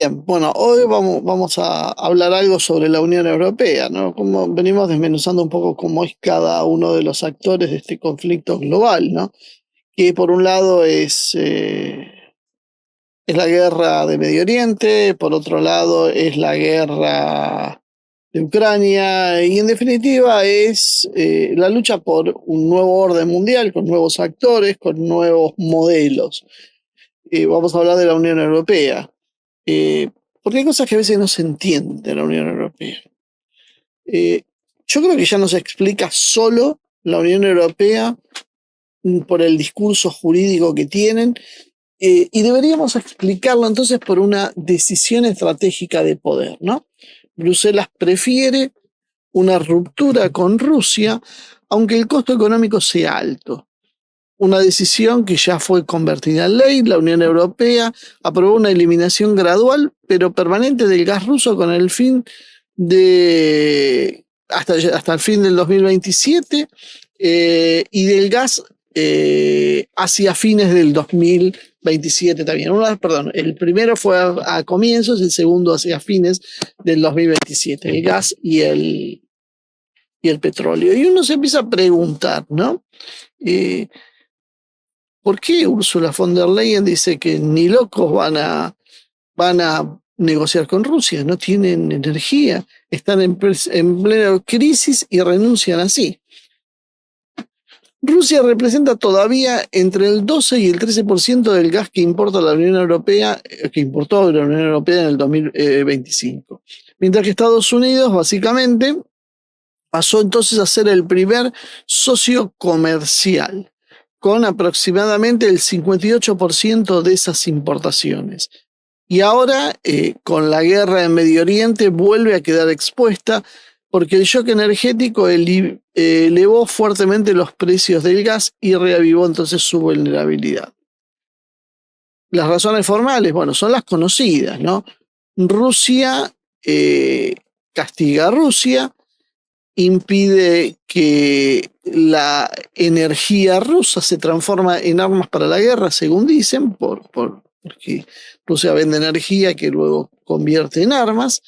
Bien, bueno, hoy vamos a hablar algo sobre la Unión Europea, ¿no? Como venimos desmenuzando un poco cómo es cada uno de los actores de este conflicto global, ¿no? Que por un lado es la guerra de Medio Oriente, por otro lado es la guerra de Ucrania y en definitiva es la lucha por un nuevo orden mundial con nuevos actores, con nuevos modelos. Vamos a hablar de la Unión Europea. Eh, Porque hay cosas que a veces no se entienden de la Unión Europea. Eh, yo creo que ya no se explica solo la Unión Europea por el discurso jurídico que tienen, y deberíamos explicarlo entonces por una decisión estratégica de poder, ¿no? Bruselas prefiere una ruptura con Rusia, aunque el costo económico sea alto. Una decisión que ya fue convertida en ley. La Unión Europea aprobó una eliminación gradual pero permanente del gas ruso con el fin de hasta el fin del 2027, y del gas hacia fines del 2027 también. Perdón, el primero fue a comienzos, el segundo hacia fines del 2027, el gas y el petróleo. Y uno se empieza a preguntar, ¿no? ¿Por qué Ursula von der Leyen dice que ni locos van a negociar con Rusia? No tienen energía, están en plena crisis y renuncian así. Rusia representa todavía entre el 12 y el 13% del gas que importa la Unión Europea, que importó la Unión Europea en el 2025. Mientras que Estados Unidos, básicamente, pasó entonces a ser el primer socio comercial, con aproximadamente el 58% de esas importaciones. Y ahora, con la guerra en Medio Oriente, vuelve a quedar expuesta porque el shock energético elevó fuertemente los precios del gas y reavivó entonces su vulnerabilidad. Las razones formales, bueno, son las conocidas, ¿no? Rusia castiga a Rusia, impide que la energía rusa se transforme en armas para la guerra, según dicen, porque Rusia vende energía que luego convierte en armas.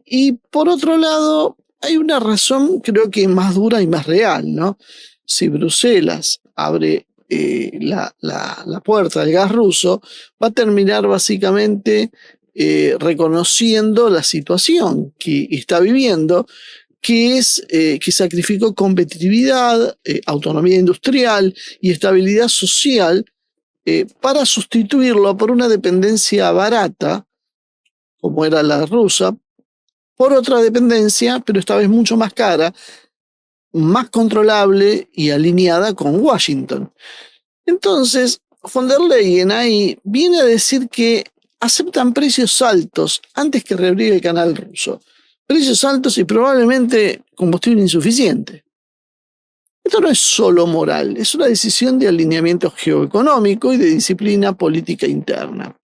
Y por otro lado, hay una razón creo que más dura y más real, ¿no? Si Bruselas abre la puerta al gas ruso, va a terminar básicamente reconociendo la situación que está viviendo, que es que sacrificó competitividad, autonomía industrial y estabilidad social para sustituirlo por una dependencia barata, como era la rusa, por otra dependencia, pero esta vez mucho más cara, más controlable y alineada con Washington. Entonces, von der Leyen ahí viene a decir que aceptan precios altos antes que reabrir el canal ruso. Precios altos y probablemente combustible insuficiente. Esto no es solo moral, es una decisión de alineamiento geoeconómico y de disciplina política interna.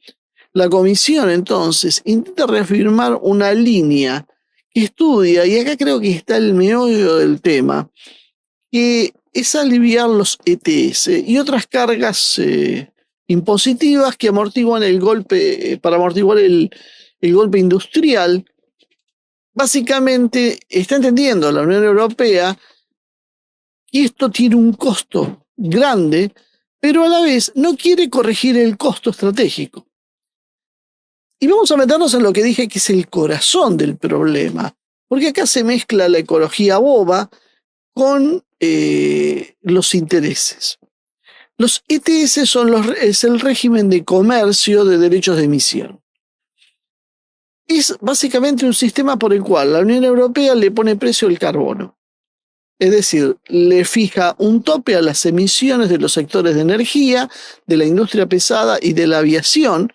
La Comisión, entonces, intenta reafirmar una línea que estudia, y acá creo que está el meollo del tema, que es aliviar los ETS y otras cargas impositivas que amortiguan el golpe, para amortiguar el golpe industrial. Básicamente está entendiendo la Unión Europea que esto tiene un costo grande, pero a la vez no quiere corregir el costo estratégico. Y vamos a meternos en lo que dije que es el corazón del problema, porque acá se mezcla la ecología boba con los intereses. Los ETS es el régimen de comercio de derechos de emisión. Es básicamente un sistema por el cual la Unión Europea le pone precio al carbono. Es decir, le fija un tope a las emisiones de los sectores de energía, de la industria pesada y de la aviación,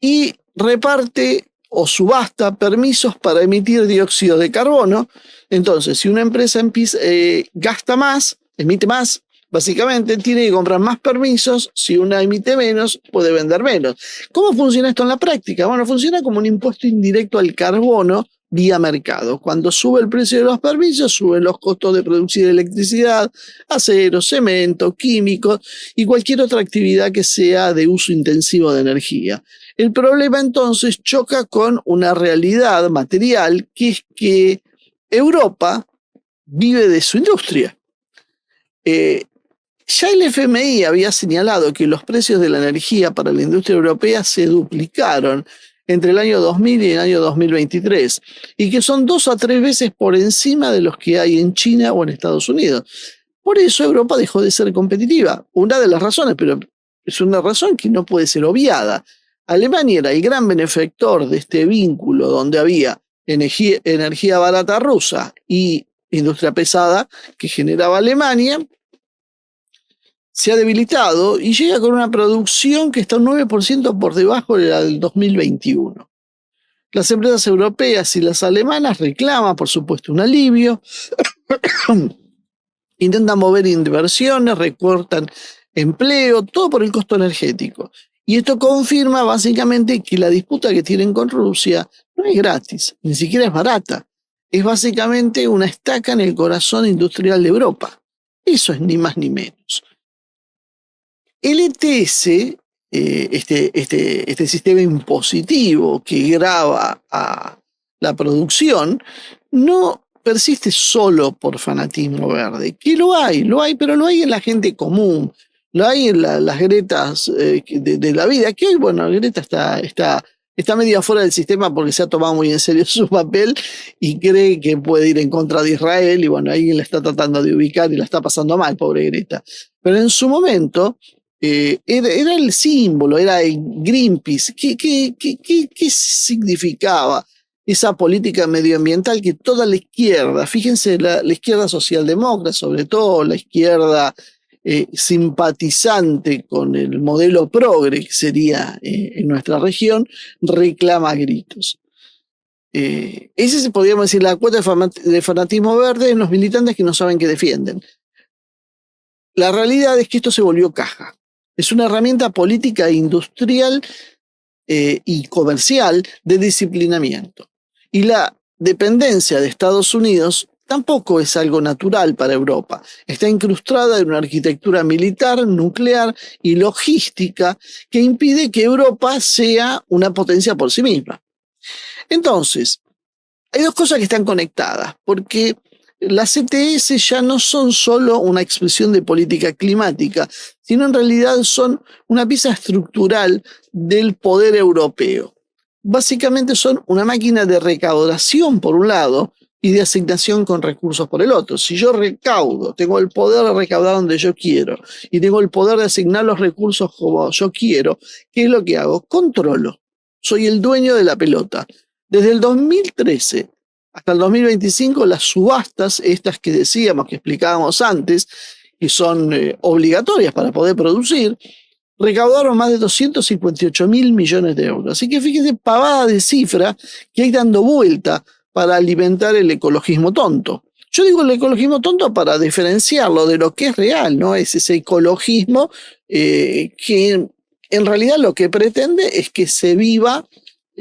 y reparte o subasta permisos para emitir dióxido de carbono. Entonces, si una empresa gasta más, emite más, básicamente tiene que comprar más permisos. Si una emite menos, puede vender menos. ¿Cómo funciona esto en la práctica? Bueno, funciona como un impuesto indirecto al carbono vía mercado. Cuando sube el precio de los permisos, suben los costos de producir electricidad, acero, cemento, químicos y cualquier otra actividad que sea de uso intensivo de energía. El problema entonces choca con una realidad material que es que Europa vive de su industria. Ya el FMI había señalado que los precios de la energía para la industria europea se duplicaron entre el año 2000 y el año 2023, y que son 2 a 3 veces por encima de los que hay en China o en Estados Unidos. Por eso Europa dejó de ser competitiva. Una de las razones, pero es una razón que no puede ser obviada. Alemania era el gran benefactor de este vínculo donde había energía barata rusa y industria pesada que generaba Alemania. Se ha debilitado y llega con una producción que está un 9% por debajo de la del 2021. Las empresas europeas y las alemanas reclaman, por supuesto, un alivio, intentan mover inversiones, recortan empleo, todo por el costo energético. Y esto confirma básicamente que la disputa que tienen con Rusia no es gratis, ni siquiera es barata. Es básicamente una estaca en el corazón industrial de Europa. Eso es ni más ni menos. El ETS, este sistema impositivo que grava a la producción, no persiste solo por fanatismo verde, que lo hay, pero lo hay en la gente común, lo hay en las Gretas de la vida, que hoy, bueno, Greta está medio fuera del sistema porque se ha tomado muy en serio su papel y cree que puede ir en contra de Israel, y bueno, alguien la está tratando de ubicar y la está pasando mal, pobre Greta. Pero en su momento era el símbolo, era el Greenpeace. ¿Qué significaba esa política medioambiental que toda la izquierda, fíjense, la izquierda socialdemócrata, sobre todo la izquierda simpatizante con el modelo progre que sería en nuestra región, reclama a gritos? Ese podríamos decir la cuota de fanatismo verde en los militantes que no saben qué defienden. La realidad es que esto se volvió caja. Es una herramienta política e industrial y comercial de disciplinamiento. Y la dependencia de Estados Unidos tampoco es algo natural para Europa. Está incrustada en una arquitectura militar, nuclear y logística que impide que Europa sea una potencia por sí misma. Entonces, hay dos cosas que están conectadas, porque las ETS ya no son solo una expresión de política climática, sino en realidad son una pieza estructural del poder europeo. Básicamente son una máquina de recaudación por un lado y de asignación con recursos por el otro. Si yo recaudo, tengo el poder de recaudar donde yo quiero y tengo el poder de asignar los recursos como yo quiero, ¿qué es lo que hago? Controlo. Soy el dueño de la pelota. Desde el 2013 hasta el 2025, las subastas, estas que decíamos, que explicábamos antes, que son obligatorias para poder producir, recaudaron más de 258.000 millones de euros. Así que fíjense, pavada de cifra que hay dando vuelta para alimentar el ecologismo tonto. Yo digo el ecologismo tonto para diferenciarlo de lo que es real, ¿no? Es ese ecologismo que en realidad lo que pretende es que se viva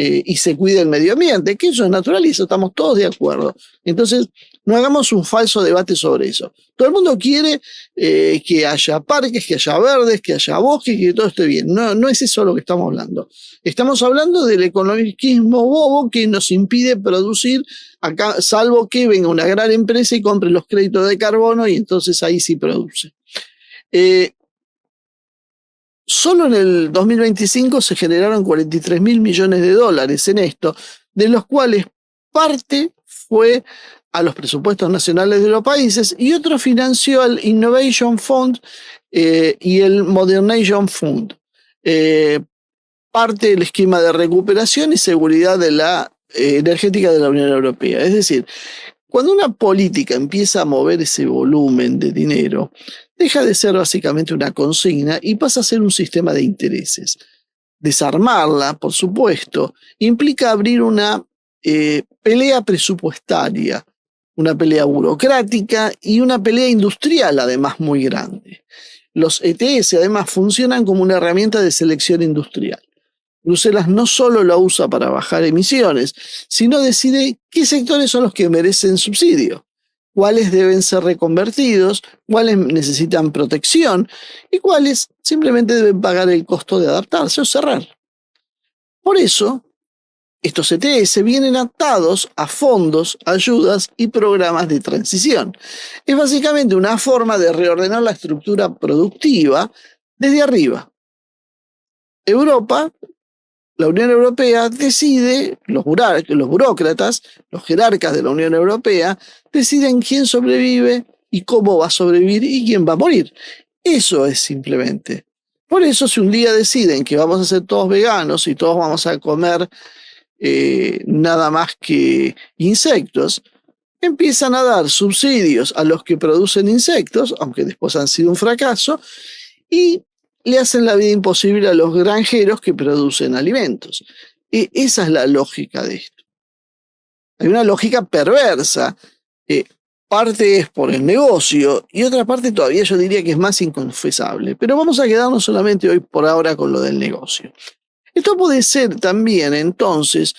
y se cuide el medio ambiente, que eso es natural y eso estamos todos de acuerdo. Entonces, no hagamos un falso debate sobre eso. Todo el mundo quiere que haya parques, que haya verdes, que haya bosques, que todo esté bien. No es eso lo que estamos hablando. Estamos hablando del ecologismo bobo que nos impide producir acá, salvo que venga una gran empresa y compre los créditos de carbono y entonces ahí sí produce. Solo en el 2025 se generaron 43.000 millones de dólares en esto, de los cuales parte fue a los presupuestos nacionales de los países y otro financió el Innovation Fund y el Modernization Fund, parte del esquema de recuperación y seguridad de la energética de la Unión Europea. Es decir, cuando una política empieza a mover ese volumen de dinero, deja de ser básicamente una consigna y pasa a ser un sistema de intereses. Desarmarla, por supuesto, implica abrir una pelea presupuestaria, una pelea burocrática y una pelea industrial, además muy grande. Los ETS además funcionan como una herramienta de selección industrial. Bruselas no solo la usa para bajar emisiones, sino decide qué sectores son los que merecen subsidio, cuáles deben ser reconvertidos, cuáles necesitan protección y cuáles simplemente deben pagar el costo de adaptarse o cerrar. Por eso, estos ETS vienen atados a fondos, ayudas y programas de transición. Es básicamente una forma de reordenar la estructura productiva desde arriba. Europa, la Unión Europea decide, los burócratas, los jerarcas de la Unión Europea, deciden quién sobrevive y cómo va a sobrevivir y quién va a morir. Eso es simplemente. Por eso, si un día deciden que vamos a ser todos veganos y todos vamos a comer nada más que insectos, empiezan a dar subsidios a los que producen insectos, aunque después han sido un fracaso, y le hacen la vida imposible a los granjeros que producen alimentos. Esa es la lógica de esto. Hay una lógica perversa. Parte es por el negocio y otra parte todavía yo diría que es más inconfesable. Pero vamos a quedarnos solamente hoy por ahora con lo del negocio. Esto puede ser también, entonces,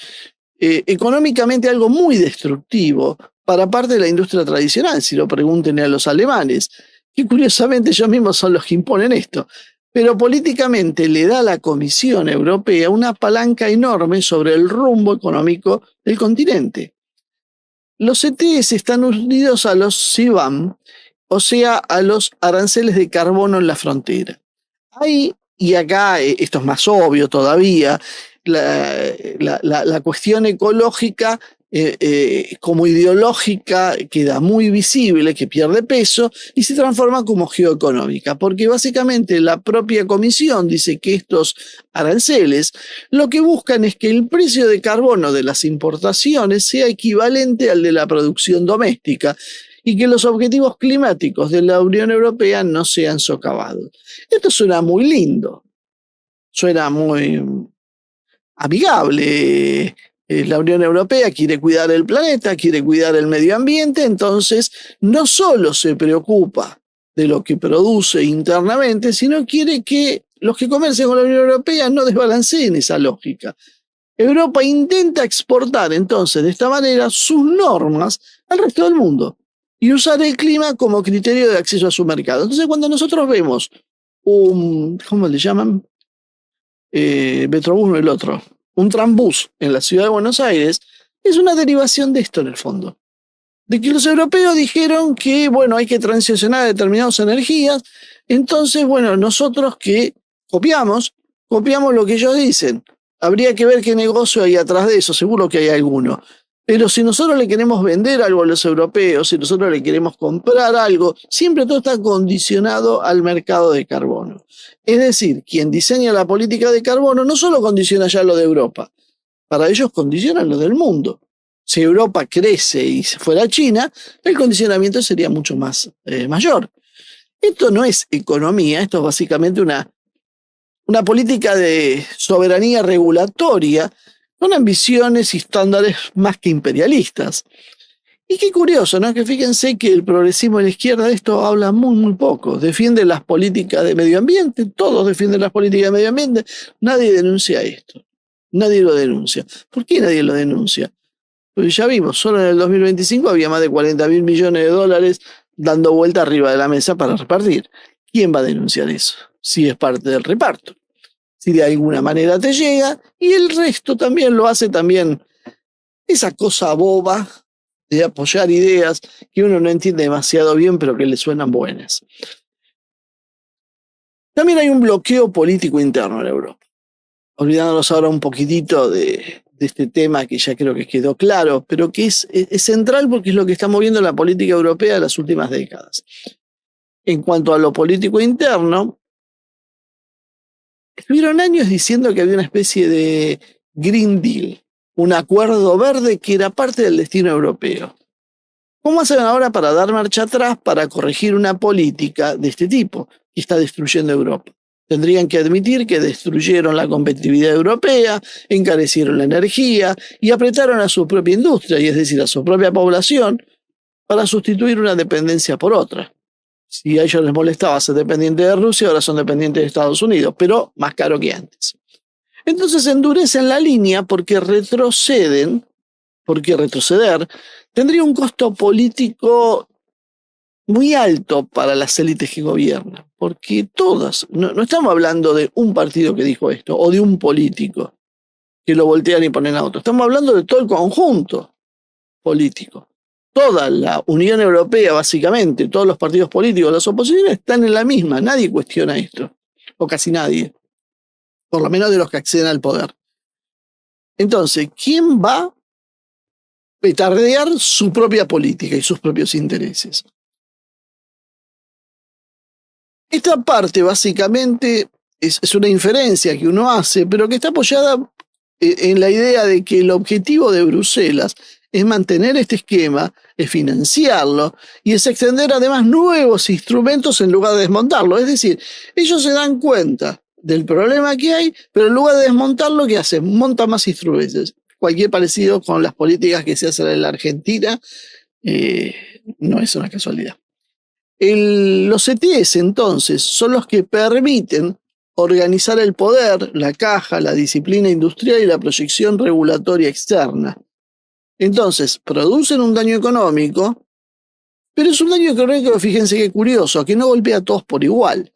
económicamente algo muy destructivo para parte de la industria tradicional, si lo pregunten a los alemanes, que curiosamente ellos mismos son los que imponen esto. Pero políticamente le da a la Comisión Europea una palanca enorme sobre el rumbo económico del continente. Los ETS están unidos a los CBAM, o sea, a los aranceles de carbono en la frontera. Ahí, y acá esto es más obvio todavía, la cuestión ecológica como ideológica queda muy visible, que pierde peso y se transforma como geoeconómica, porque básicamente la propia Comisión dice que estos aranceles lo que buscan es que el precio de carbono de las importaciones sea equivalente al de la producción doméstica y que los objetivos climáticos de la Unión Europea no sean socavados. Esto suena muy lindo, suena muy amigable. La Unión Europea quiere cuidar el planeta, quiere cuidar el medio ambiente, entonces no solo se preocupa de lo que produce internamente, sino quiere que los que comercian con la Unión Europea no desbalanceen esa lógica. Europa intenta exportar entonces de esta manera sus normas al resto del mundo y usar el clima como criterio de acceso a su mercado. Entonces cuando nosotros vemos ¿cómo le llaman? Metrobús, no el otro, un trambús en la ciudad de Buenos Aires, es una derivación de esto en el fondo. De que los europeos dijeron que, bueno, hay que transicionar determinadas energías, entonces, bueno, nosotros que copiamos lo que ellos dicen. Habría que ver qué negocio hay atrás de eso, seguro que hay alguno. Pero si nosotros le queremos vender algo a los europeos, si nosotros le queremos comprar algo, siempre todo está condicionado al mercado de carbono. Es decir, quien diseña la política de carbono no solo condiciona ya lo de Europa, para ellos condicionan lo del mundo. Si Europa crece y se fuera a China, el condicionamiento sería mucho más mayor. Esto no es economía, esto es básicamente una política de soberanía regulatoria con ambiciones y estándares más que imperialistas. Y qué curioso, ¿no? Que fíjense que el progresismo de la izquierda de esto habla muy, muy poco. Defiende las políticas de medio ambiente, todos defienden las políticas de medio ambiente. Nadie denuncia esto. Nadie lo denuncia. ¿Por qué nadie lo denuncia? Porque ya vimos, solo en el 2025 había más de 40.000 millones de dólares dando vuelta arriba de la mesa para repartir. ¿Quién va a denunciar eso? Si es parte del reparto. Si de alguna manera te llega, y el resto también lo hace también esa cosa boba de apoyar ideas que uno no entiende demasiado bien, pero que le suenan buenas. También hay un bloqueo político interno en Europa. Olvidándonos ahora un poquitito de este tema que ya creo que quedó claro, pero que es central porque es lo que está moviendo la política europea en las últimas décadas. En cuanto a lo político interno, estuvieron años diciendo que había una especie de Green Deal, un acuerdo verde que era parte del destino europeo. ¿Cómo hacen ahora para dar marcha atrás, para corregir una política de este tipo que está destruyendo Europa? Tendrían que admitir que destruyeron la competitividad europea, encarecieron la energía y apretaron a su propia industria, y es decir, a su propia población, para sustituir una dependencia por otra. Si a ellos les molestaba ser dependientes de Rusia, ahora son dependientes de Estados Unidos, pero más caro que antes. Entonces endurecen la línea porque retroceder tendría un costo político muy alto para las élites que gobiernan, porque todas, no estamos hablando de un partido que dijo esto, o de un político que lo voltean y ponen a otro. Estamos hablando de todo el conjunto político. Toda la Unión Europea, básicamente, todos los partidos políticos, las oposiciones, están en la misma. Nadie cuestiona esto, o casi nadie, por lo menos de los que acceden al poder. Entonces, ¿quién va a petardear su propia política y sus propios intereses? Esta parte, básicamente, es una inferencia que uno hace, pero que está apoyada en la idea de que el objetivo de Bruselas es mantener este esquema, es financiarlo y es extender además nuevos instrumentos en lugar de desmontarlo. Es decir, ellos se dan cuenta del problema que hay, pero en lugar de desmontarlo, ¿qué hacen? Montan más instrumentos. Cualquier parecido con las políticas que se hacen en la Argentina no es una casualidad. Los ETS, entonces, son los que permiten organizar el poder, la caja, la disciplina industrial y la proyección regulatoria externa. Entonces, producen un daño económico, pero es un daño económico, fíjense qué curioso, que no golpea a todos por igual.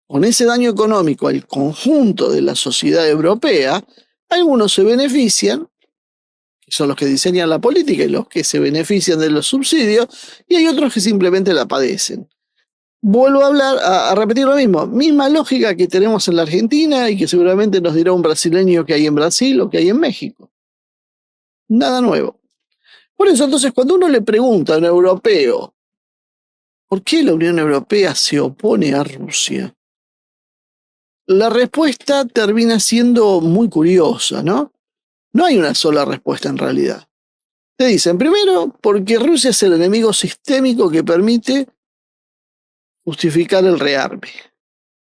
Con ese daño económico al conjunto de la sociedad europea, algunos se benefician, que son los que diseñan la política y los que se benefician de los subsidios, y hay otros que simplemente la padecen. Vuelvo a repetir lo mismo, misma lógica que tenemos en la Argentina y que seguramente nos dirá un brasileño que hay en Brasil o que hay en México. Nada nuevo. Por eso, entonces, cuando uno le pregunta a un europeo ¿por qué la Unión Europea se opone a Rusia? La respuesta termina siendo muy curiosa, ¿no? No hay una sola respuesta en realidad. Te dicen, primero, porque Rusia es el enemigo sistémico que permite justificar el rearme.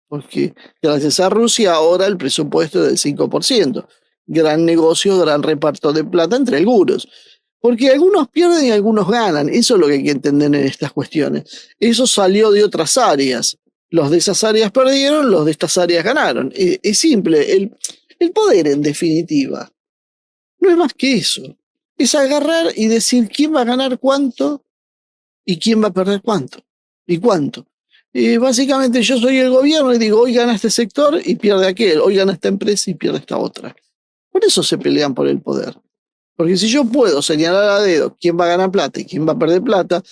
Porque gracias a Rusia ahora el presupuesto es del 5%. Gran negocio, gran reparto de plata entre algunos. Porque algunos pierden y algunos ganan. Eso es lo que hay que entender en estas cuestiones. Eso salió de otras áreas. Los de esas áreas perdieron, los de estas áreas ganaron. Es simple. El poder, en definitiva, no es más que eso. Es agarrar y decir quién va a ganar cuánto y quién va a perder cuánto. Y cuánto. Básicamente yo soy el gobierno y digo, hoy gana este sector y pierde aquel. Hoy gana esta empresa y pierde esta otra. Por eso se pelean por el poder. Porque si yo puedo señalar a dedo quién va a ganar plata y quién va a perder plata,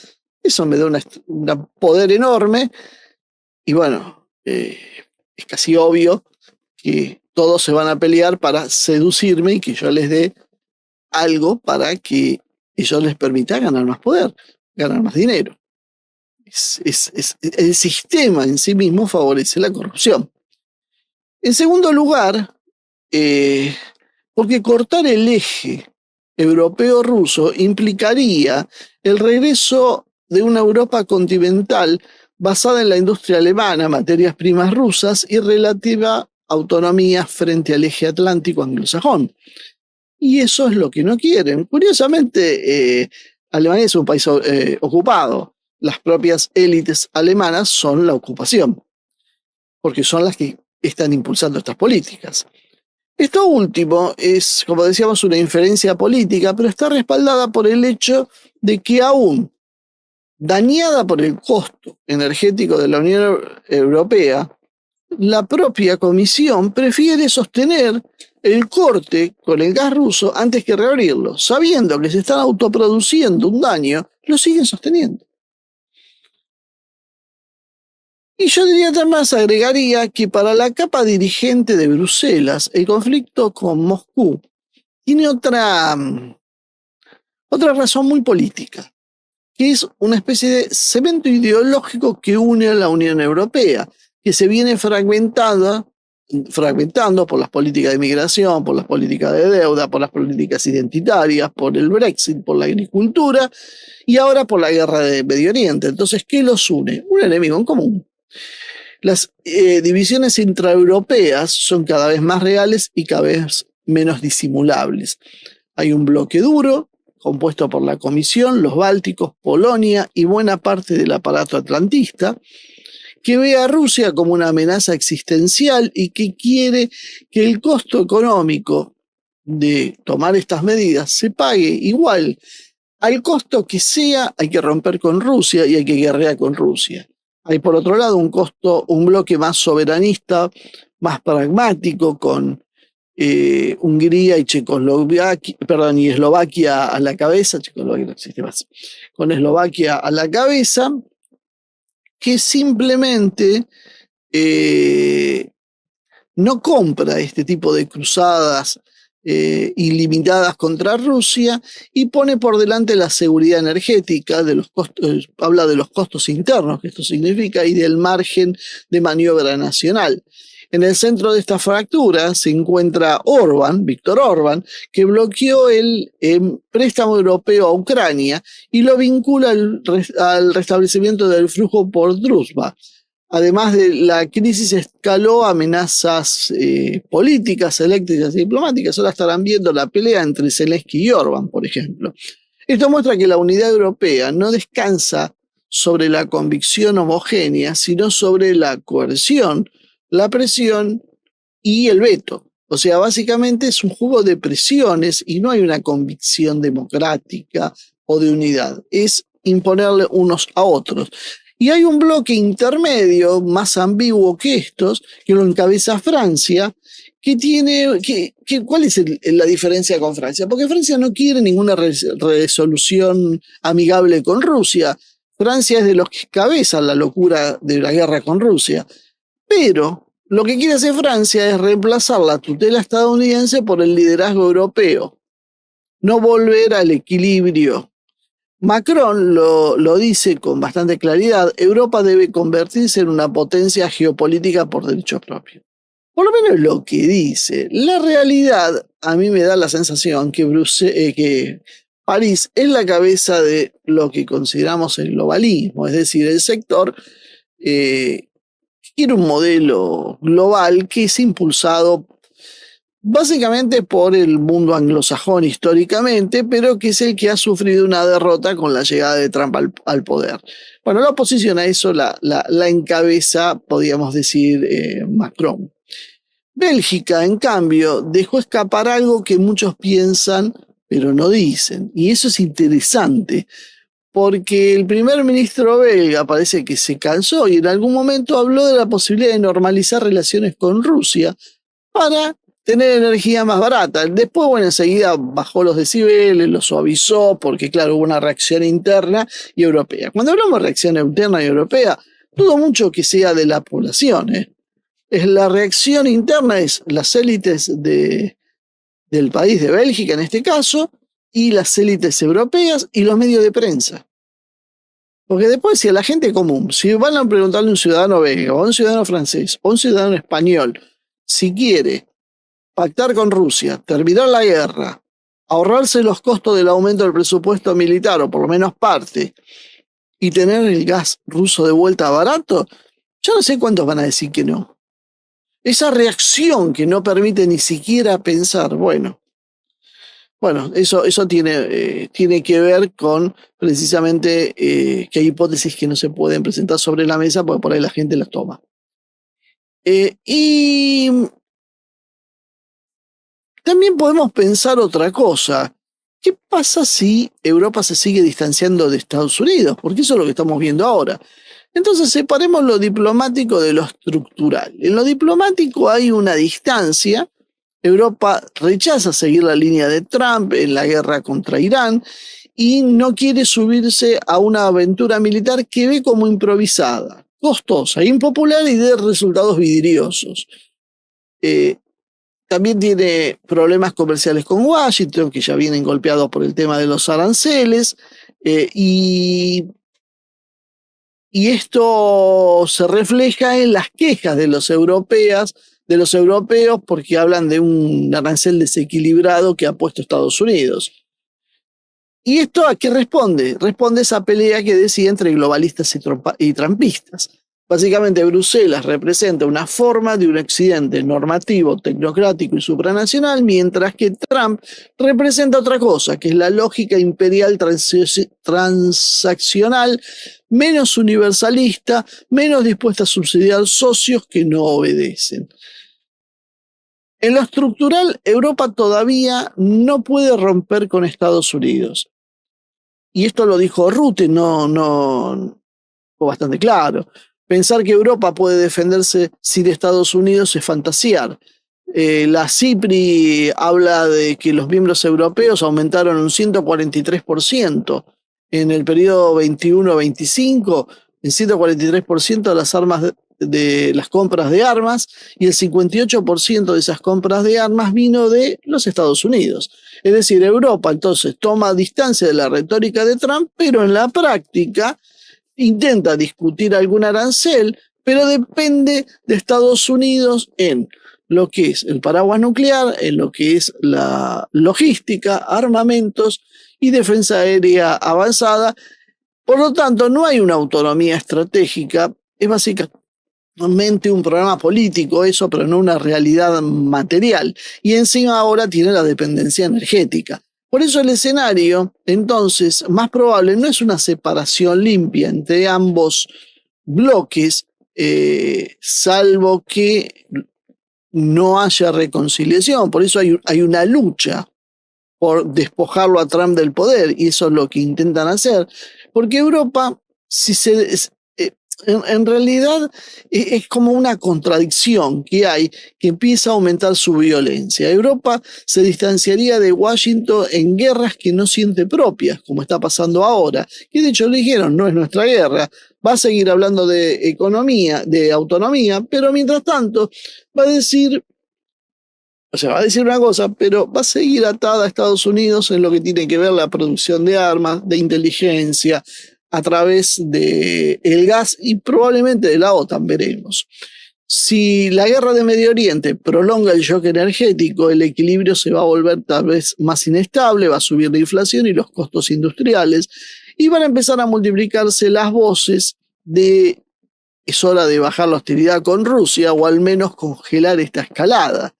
eso me da un poder enorme. Y bueno, es casi obvio que todos se van a pelear para seducirme y que yo les dé algo para que ellos les permita ganar más poder, ganar más dinero. El sistema en sí mismo favorece la corrupción. En segundo lugar, porque cortar el eje europeo-ruso implicaría el regreso de una Europa continental basada en la industria alemana, materias primas rusas y relativa autonomía frente al eje atlántico anglosajón. Y eso es lo que no quieren. Curiosamente, Alemania es un país ocupado. Las propias élites alemanas son la ocupación, porque son las que están impulsando estas políticas. Esto último es, como decíamos, una inferencia política, pero está respaldada por el hecho de que aún dañada por el costo energético de la Unión Europea, la propia Comisión prefiere sostener el corte con el gas ruso antes que reabrirlo. Sabiendo que se están autoproduciendo un daño, lo siguen sosteniendo. Y yo diría además, agregaría que para la capa dirigente de Bruselas, el conflicto con Moscú tiene otra razón muy política, que es una especie de cemento ideológico que une a la Unión Europea, que se viene fragmentando por las políticas de migración, por las políticas de deuda, por las políticas identitarias, por el Brexit, por la agricultura y ahora por la guerra de Medio Oriente. Entonces, ¿qué los une? Un enemigo en común. Las divisiones intraeuropeas son cada vez más reales y cada vez menos disimulables. Hay un bloque duro, compuesto por la Comisión, los Bálticos, Polonia y buena parte del aparato atlantista, que ve a Rusia como una amenaza existencial y que quiere que el costo económico de tomar estas medidas se pague igual. Al costo que sea, hay que romper con Rusia y hay que guerrear con Rusia. Hay por otro lado un bloque más soberanista, más pragmático, con Hungría y Checoslovaquia, perdón, y Eslovaquia a la cabeza, Checoslovaquia no existe más, con Eslovaquia a la cabeza, que simplemente no compra este tipo de cruzadas ilimitadas contra Rusia y pone por delante la seguridad energética, de los costos, habla de los costos internos que esto significa y del margen de maniobra nacional. En el centro de esta fractura se encuentra Víctor Orbán, que bloqueó el préstamo europeo a Ucrania y lo vincula al restablecimiento del flujo por Druzhba. Además de la crisis escaló amenazas políticas, eléctricas y diplomáticas. Ahora estarán viendo la pelea entre Zelensky y Orbán, por ejemplo. Esto muestra que la unidad europea no descansa sobre la convicción homogénea, sino sobre la coerción, la presión y el veto. O sea, básicamente es un juego de presiones y no hay una convicción democrática o de unidad. Es imponerle unos a otros. Y hay un bloque intermedio, más ambiguo que estos, que lo encabeza Francia, que tiene... ¿Cuál es la diferencia con Francia? Porque Francia no quiere ninguna resolución amigable con Rusia. Francia es de los que cabezan la locura de la guerra con Rusia. Pero lo que quiere hacer Francia es reemplazar la tutela estadounidense por el liderazgo europeo. No volver al equilibrio. Macron lo dice con bastante claridad: Europa debe convertirse en una potencia geopolítica por derecho propio. Por lo menos lo que dice. La realidad, a mí me da la sensación que París es la cabeza de lo que consideramos el globalismo, es decir, el sector quiere un modelo global que es impulsado básicamente por el mundo anglosajón históricamente, pero que es el que ha sufrido una derrota con la llegada de Trump al poder. Bueno, la oposición a eso la encabeza, podríamos decir, Macron. Bélgica, en cambio, dejó escapar algo que muchos piensan, pero no dicen. Y eso es interesante, porque el primer ministro belga parece que se cansó y en algún momento habló de la posibilidad de normalizar relaciones con Rusia para tener energía más barata. Después, bueno, enseguida bajó los decibeles, lo suavizó, porque claro, hubo una reacción interna y europea. Cuando hablamos de reacción interna y europea, dudo mucho que sea de la población. Es la reacción interna, es las élites del país de Bélgica en este caso, y las élites europeas y los medios de prensa. Porque después, si a la gente común, si van a preguntarle a un ciudadano belga, o a un ciudadano francés, o a un ciudadano español, si quiere pactar con Rusia, terminar la guerra, ahorrarse los costos del aumento del presupuesto militar, o por lo menos parte, y tener el gas ruso de vuelta barato, yo no sé cuántos van a decir que no. Esa reacción que no permite ni siquiera pensar, bueno, eso tiene que ver con precisamente que hay hipótesis que no se pueden presentar sobre la mesa porque por ahí la gente las toma. Y también podemos pensar otra cosa. ¿Qué pasa si Europa se sigue distanciando de Estados Unidos? Porque eso es lo que estamos viendo ahora. Entonces separemos lo diplomático de lo estructural. En lo diplomático hay una distancia. Europa rechaza seguir la línea de Trump en la guerra contra Irán y no quiere subirse a una aventura militar que ve como improvisada, costosa, impopular y de resultados vidriosos. También tiene problemas comerciales con Washington, que ya vienen golpeados por el tema de los aranceles, y esto se refleja en las quejas de los europeos porque hablan de un arancel desequilibrado que ha puesto Estados Unidos. ¿Y esto a qué responde? Responde a esa pelea que decía entre globalistas y trumpistas. Básicamente Bruselas representa una forma de un occidente normativo, tecnocrático y supranacional, mientras que Trump representa otra cosa, que es la lógica imperial transaccional, menos universalista, menos dispuesta a subsidiar socios que no obedecen. En lo estructural, Europa todavía no puede romper con Estados Unidos. Y esto lo dijo Rutte, fue bastante claro. Pensar que Europa puede defenderse sin Estados Unidos es fantasear. La CIPRI habla de que los miembros europeos aumentaron un 143% en el periodo 21-25, en 143% las armas de las compras de armas, y el 58% de esas compras de armas vino de los Estados Unidos. Es decir, Europa entonces toma distancia de la retórica de Trump, pero en la práctica intenta discutir algún arancel, pero depende de Estados Unidos en lo que es el paraguas nuclear, en lo que es la logística, armamentos y defensa aérea avanzada. Por lo tanto, no hay una autonomía estratégica, es básicamente un programa político eso, pero no una realidad material. Y encima ahora tiene la dependencia energética. Por eso el escenario, entonces, más probable no es una separación limpia entre ambos bloques, salvo que no haya reconciliación. Por eso hay una lucha por despojarlo a Trump del poder, y eso es lo que intentan hacer. Porque Europa, en realidad es como una contradicción que hay, que empieza a aumentar su violencia. Europa se distanciaría de Washington en guerras que no siente propias, como está pasando ahora, que de hecho le dijeron, no es nuestra guerra, va a seguir hablando de economía, de autonomía, pero mientras tanto va a decir una cosa, pero va a seguir atada a Estados Unidos en lo que tiene que ver la producción de armas, de inteligencia, a través del gas y probablemente de la OTAN, veremos. Si la guerra de Medio Oriente prolonga el shock energético, el equilibrio se va a volver tal vez más inestable, va a subir la inflación y los costos industriales, y van a empezar a multiplicarse las voces de es hora de bajar la hostilidad con Rusia o al menos congelar esta escalada.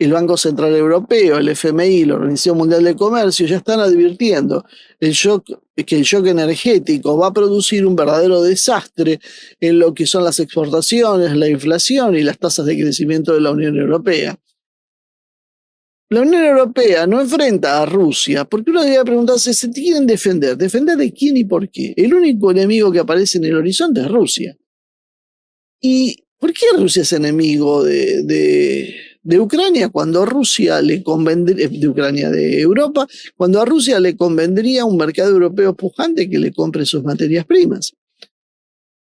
El Banco Central Europeo, el FMI, la Organización Mundial de Comercio ya están advirtiendo que el shock energético va a producir un verdadero desastre en lo que son las exportaciones, la inflación y las tasas de crecimiento de la Unión Europea. La Unión Europea no enfrenta a Rusia porque uno debería preguntarse, ¿se quieren defender? ¿Defender de quién y por qué? El único enemigo que aparece en el horizonte es Rusia. ¿Y por qué Rusia es enemigo de Ucrania cuando a Rusia le convendría, de Europa, cuando a Rusia le convendría un mercado europeo pujante que le compre sus materias primas?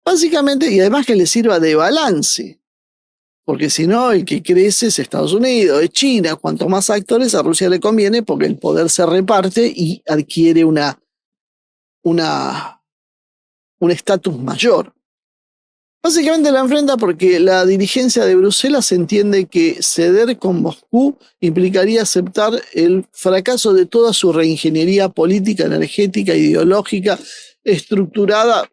Básicamente, y además que le sirva de balance, porque si no, el que crece es Estados Unidos, es China. Cuanto más actores a Rusia le conviene porque el poder se reparte y adquiere un estatus mayor. Básicamente la enfrenta porque la dirigencia de Bruselas entiende que ceder con Moscú implicaría aceptar el fracaso de toda su reingeniería política, energética, ideológica, estructurada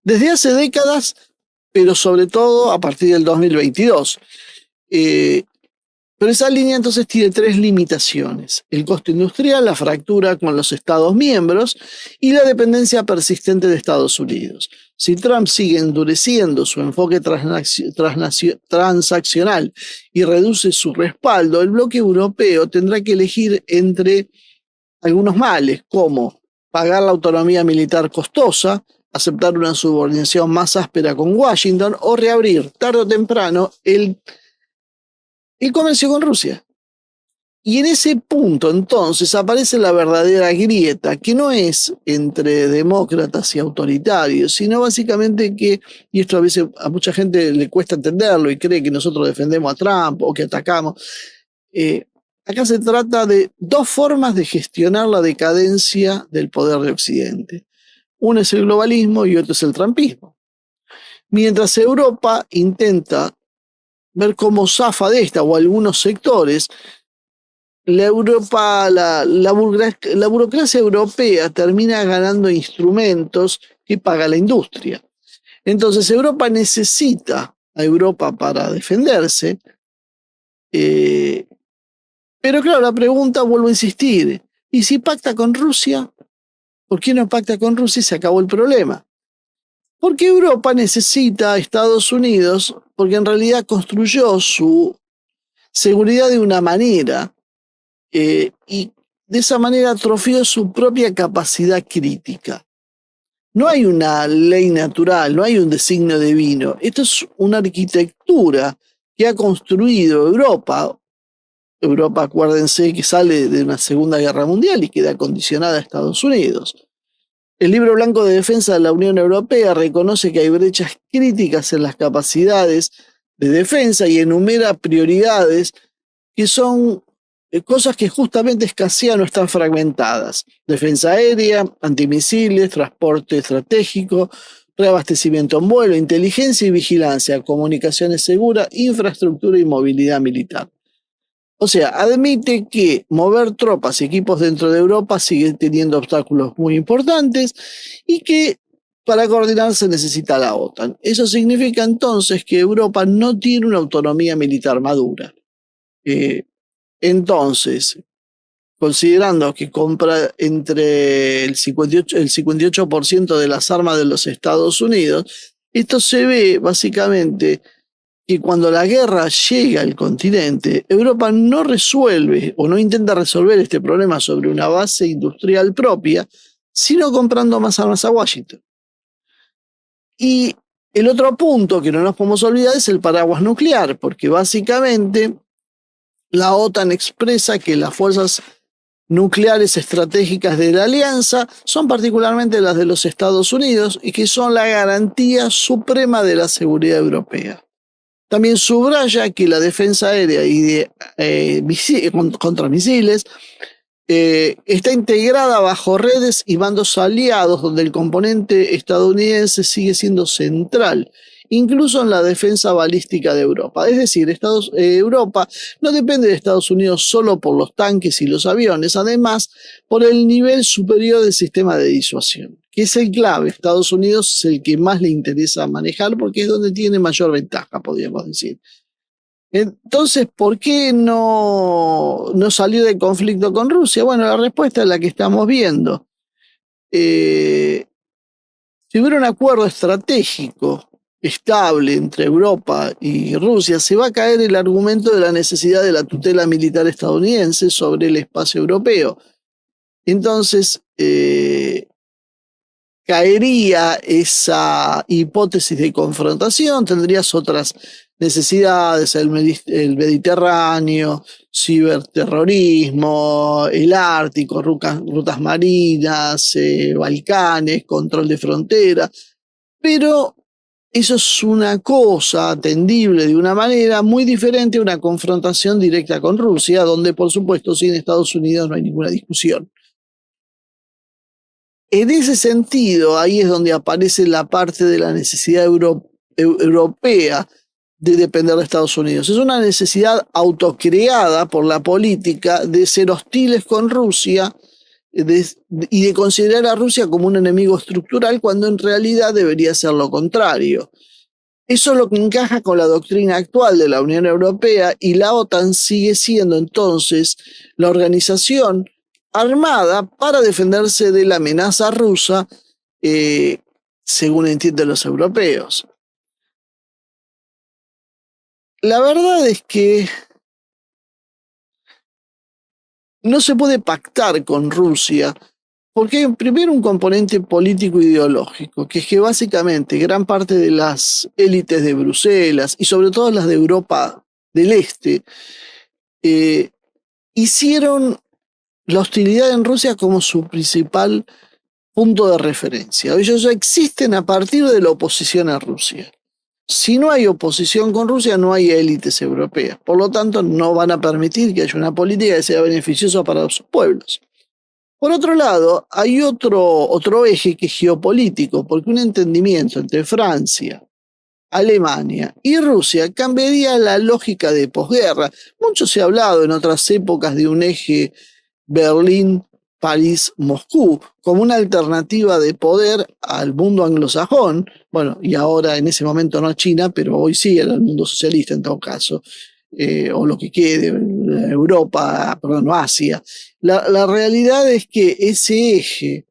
desde hace décadas, pero sobre todo a partir del 2022. Pero esa línea entonces tiene tres limitaciones: el costo industrial, la fractura con los Estados miembros y la dependencia persistente de Estados Unidos. Si Trump sigue endureciendo su enfoque transaccional y reduce su respaldo, el bloque europeo tendrá que elegir entre algunos males, como pagar la autonomía militar costosa, aceptar una subordinación más áspera con Washington o reabrir tarde o temprano el comercio con Rusia. Y en ese punto entonces aparece la verdadera grieta, que no es entre demócratas y autoritarios, sino básicamente que, y esto a veces a mucha gente le cuesta entenderlo y cree que nosotros defendemos a Trump o que atacamos, acá se trata de dos formas de gestionar la decadencia del poder de Occidente. Uno es el globalismo y otro es el trumpismo. Mientras Europa intenta ver cómo zafa de esta o algunos sectores, la burocracia europea termina ganando instrumentos que paga la industria. Entonces Europa necesita a Europa para defenderse, pero claro, la pregunta, vuelvo a insistir, ¿y si pacta con Rusia? ¿Por qué no pacta con Rusia y se acabó el problema? Porque Europa necesita a Estados Unidos porque en realidad construyó su seguridad de una manera y de esa manera atrofió su propia capacidad crítica. No hay una ley natural, no hay un designio divino. Esto es una arquitectura que ha construido Europa. Europa, acuérdense que sale de una Segunda Guerra Mundial y queda condicionada a Estados Unidos. El Libro Blanco de Defensa de la Unión Europea reconoce que hay brechas críticas en las capacidades de defensa y enumera prioridades que son cosas que justamente escasean o están fragmentadas. Defensa aérea, antimisiles, transporte estratégico, reabastecimiento en vuelo, inteligencia y vigilancia, comunicaciones seguras, infraestructura y movilidad militar. O sea, admite que mover tropas y equipos dentro de Europa sigue teniendo obstáculos muy importantes y que para coordinarse necesita la OTAN. Eso significa entonces que Europa no tiene una autonomía militar madura. Entonces, considerando que compra entre el 58% de las armas de los Estados Unidos, esto se ve básicamente que cuando la guerra llega al continente, Europa no resuelve o no intenta resolver este problema sobre una base industrial propia, sino comprando más armas a Washington. Y el otro punto que no nos podemos olvidar es el paraguas nuclear, porque básicamente la OTAN expresa que las fuerzas nucleares estratégicas de la alianza son particularmente las de los Estados Unidos y que son la garantía suprema de la seguridad europea. También subraya que la defensa aérea y de contramisiles está integrada bajo redes y bandos aliados donde el componente estadounidense sigue siendo central, incluso en la defensa balística de Europa. Es decir, Europa no depende de Estados Unidos solo por los tanques y los aviones, además por el nivel superior del sistema de disuasión, que es el clave. Estados Unidos es el que más le interesa manejar porque es donde tiene mayor ventaja, podríamos decir. Entonces, ¿por qué no salió de conflicto con Rusia? Bueno, la respuesta es la que estamos viendo. Si hubiera un acuerdo estratégico estable entre Europa y Rusia, se va a caer el argumento de la necesidad de la tutela militar estadounidense sobre el espacio europeo. Entonces, caería esa hipótesis de confrontación, tendrías otras necesidades, el Mediterráneo, ciberterrorismo, el Ártico, rutas marinas, Balcanes, control de fronteras, pero eso es una cosa atendible de una manera muy diferente a una confrontación directa con Rusia, donde por supuesto sin Estados Unidos no hay ninguna discusión. En ese sentido, ahí es donde aparece la parte de la necesidad europea de depender de Estados Unidos. Es una necesidad autocreada por la política de ser hostiles con Rusia y de considerar a Rusia como un enemigo estructural cuando en realidad debería ser lo contrario. Eso es lo que encaja con la doctrina actual de la Unión Europea y la OTAN sigue siendo entonces la organización armada para defenderse de la amenaza rusa, según entienden los europeos. La verdad es que no se puede pactar con Rusia porque hay primero un componente político ideológico, que es que básicamente gran parte de las élites de Bruselas y sobre todo las de Europa del Este hicieron la hostilidad en Rusia como su principal punto de referencia. Ellos existen a partir de la oposición a Rusia. Si no hay oposición con Rusia, no hay élites europeas. Por lo tanto, no van a permitir que haya una política que sea beneficiosa para sus pueblos. Por otro lado, hay otro eje que es geopolítico, porque un entendimiento entre Francia, Alemania y Rusia cambiaría la lógica de posguerra. Mucho se ha hablado en otras épocas de un eje Berlín, París, Moscú, como una alternativa de poder al mundo anglosajón, bueno, y ahora en ese momento no a China, pero hoy sí era el mundo socialista en todo caso, o lo que quede, Europa, perdón, no Asia. La realidad es que ese eje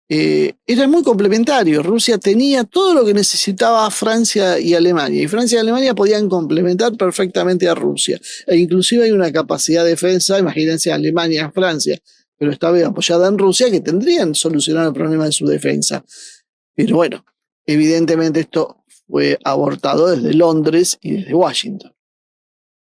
era muy complementario. Rusia tenía todo lo que necesitaba Francia y Alemania, y Francia y Alemania podían complementar perfectamente a Rusia. E inclusive hay una capacidad de defensa, imagínense Alemania, Francia, pero esta vez apoyada en Rusia, que tendrían solucionado el problema de su defensa. Pero bueno, evidentemente esto fue abortado desde Londres y desde Washington.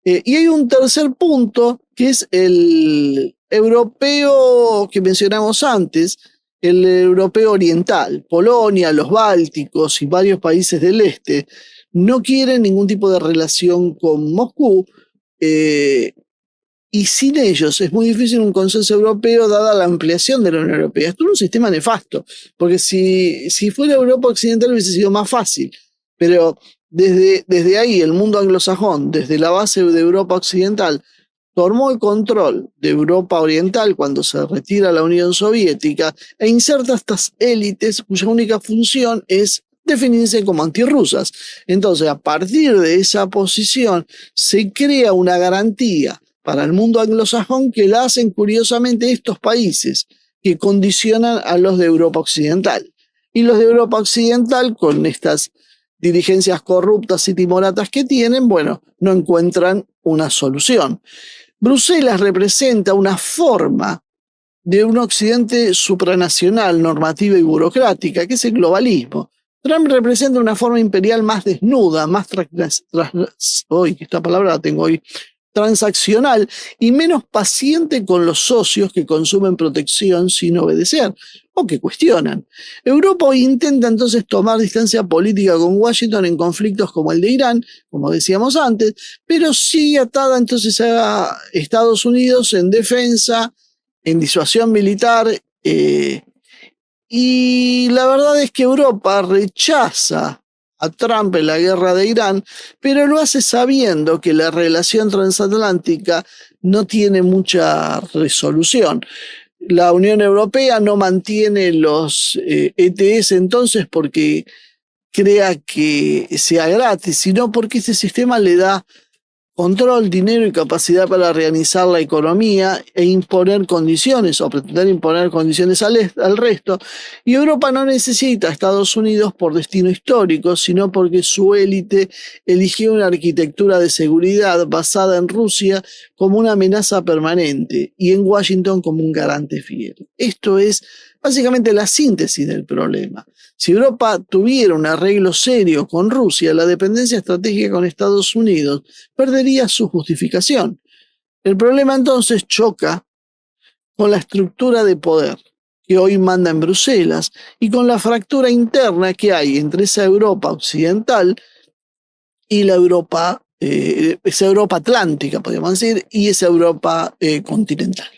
Y hay un tercer punto, que es el europeo que mencionamos antes, el europeo oriental. Polonia, los bálticos y varios países del este no quieren ningún tipo de relación con Moscú, y sin ellos es muy difícil un consenso europeo dada la ampliación de la Unión Europea. Esto es un sistema nefasto, porque si fuera Europa Occidental hubiese sido más fácil, pero desde ahí el mundo anglosajón, desde la base de Europa Occidental, tomó el control de Europa Oriental cuando se retira la Unión Soviética e inserta estas élites cuya única función es definirse como antirrusas. Entonces, a partir de esa posición, se crea una garantía para el mundo anglosajón que la hacen curiosamente estos países que condicionan a los de Europa Occidental. Y los de Europa Occidental, con estas dirigencias corruptas y timoratas que tienen, bueno, no encuentran una solución. Bruselas representa una forma de un occidente supranacional, normativa y burocrática, que es el globalismo. Trump representa una forma imperial más desnuda, más esta palabra la tengo hoy, transaccional y menos paciente con los socios que consumen protección sin obedecer o que cuestionan. Europa hoy intenta entonces tomar distancia política con Washington en conflictos como el de Irán, como decíamos antes, pero sigue atada entonces a Estados Unidos en defensa, en disuasión militar, y la verdad es que Europa rechaza a Trump en la guerra de Irán, pero lo hace sabiendo que la relación transatlántica no tiene mucha resolución. La Unión Europea no mantiene los ETS entonces porque crea que sea gratis, sino porque ese sistema le da control, dinero y capacidad para realizar la economía e imponer condiciones o pretender imponer condiciones al resto. Y Europa no necesita a Estados Unidos por destino histórico, sino porque su élite eligió una arquitectura de seguridad basada en Rusia como una amenaza permanente y en Washington como un garante fiel. Esto es básicamente la síntesis del problema. Si Europa tuviera un arreglo serio con Rusia, la dependencia estratégica con Estados Unidos perdería su justificación. El problema entonces choca con la estructura de poder que hoy manda en Bruselas y con la fractura interna que hay entre esa Europa occidental y la Europa, esa Europa atlántica, podríamos decir, y esa Europa continental.